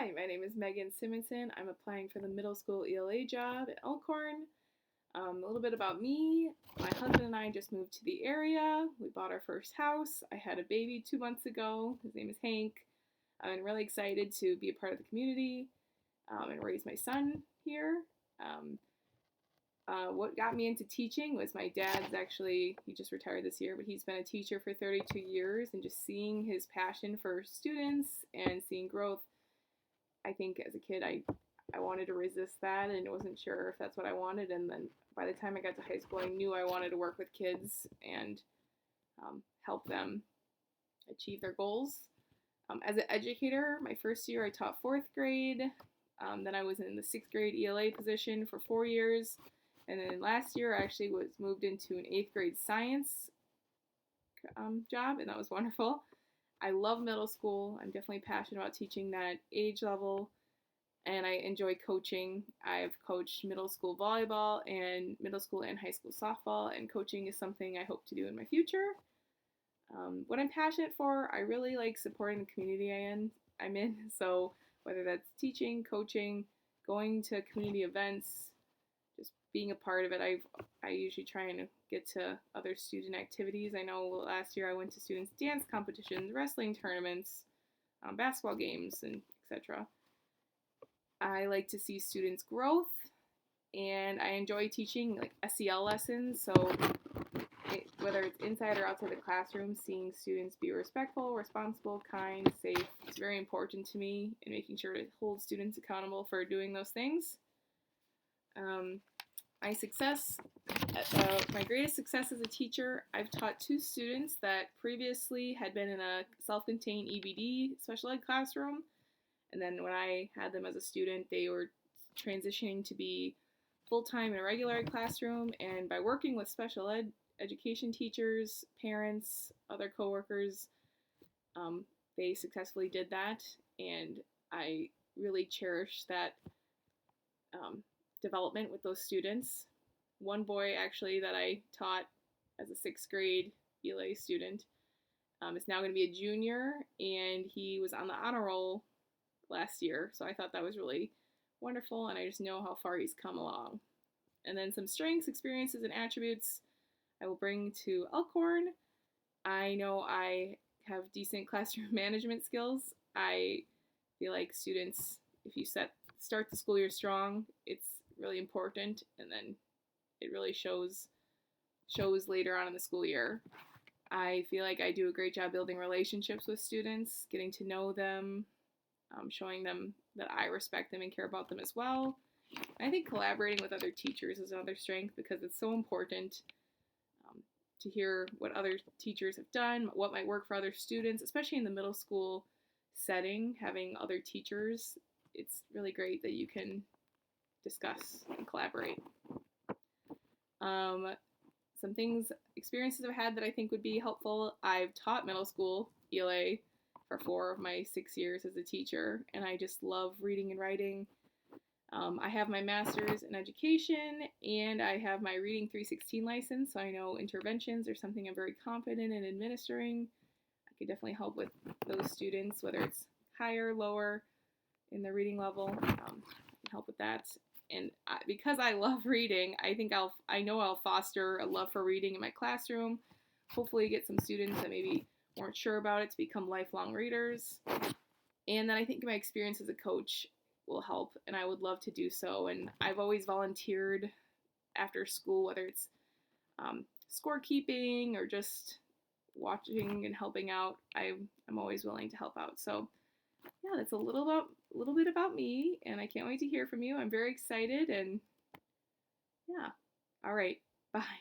Hi, my name is Megan Simenson. I'm applying for the middle school ELA job at Elkhorn. A little bit about me. My husband and I just moved to the area. We bought our first house. I had a baby 2 months ago. His name is Hank. I'm really excited to be a part of the community and raise my son here. Um, what got me into teaching was my dad's actually, he just retired this year, but he's been a teacher for 32 years, and just seeing his passion for students and seeing growth. I think as a kid, I wanted to resist that and wasn't sure if that's what I wanted. And then by the time I got to high school, I knew I wanted to work with kids and help them achieve their goals. As an educator, my first year I taught fourth grade. Then I was in the sixth grade ELA position for 4 years. And then last year I actually was moved into an eighth grade science job, and that was wonderful. I love middle school. I'm definitely passionate about teaching that age level, and I enjoy coaching. I've coached middle school volleyball and middle school and high school softball, and coaching is something I hope to do in my future. What I'm passionate for, I really like supporting the community I'm in. So whether that's teaching, coaching, going to community events, just being a part of it. I usually try and get to other student activities. I know last year I went to students' dance competitions, wrestling tournaments, basketball games, and etc. I like to see students' growth, and I enjoy teaching like SEL lessons. So whether it's inside or outside the classroom, seeing students be respectful, responsible, kind, safe, it's very important to me, and making sure to hold students accountable for doing those things. My success, my greatest success as a teacher, I've taught two students that previously had been in a self-contained EBD special ed classroom, and then when I had them as a student, they were transitioning to be full-time in a regular ed classroom, and by working with special ed education teachers, parents, other coworkers, they successfully did that, and I really cherish that development with those students. One boy actually that I taught as a sixth grade ELA student is now going to be a junior, and he was on the honor roll last year, so I thought that was really wonderful, and I just know how far he's come along. And then some strengths, experiences, and attributes I will bring to Elkhorn. I know I have decent classroom management skills. I feel like students, if you start the school year strong, it's really important, and then it really shows later on in the school year. I feel like I do a great job building relationships with students, getting to know them, showing them that I respect them and care about them as well. I think collaborating with other teachers is another strength, because it's so important to hear what other teachers have done, what might work for other students, especially in the middle school setting. Having other teachers, it's really great that you can discuss and collaborate. Some experiences I've had that I think would be helpful. I've taught middle school ELA for 4 of my 6 years as a teacher, and I just love reading and writing. I have my master's in education, and I have my Reading 316 license, so I know interventions are something I'm very confident in administering. I could definitely help with those students, whether it's higher, lower in the reading level. I can help with that. And because I love reading, I know I'll foster a love for reading in my classroom. Hopefully get some students that maybe weren't sure about it to become lifelong readers. And then I think my experience as a coach will help, and I would love to do so. And I've always volunteered after school, whether it's scorekeeping or just watching and helping out. I'm always willing to help out. So yeah, that's a little bit about me, and I can't wait to hear from you. I'm very excited, and yeah. All right. Bye.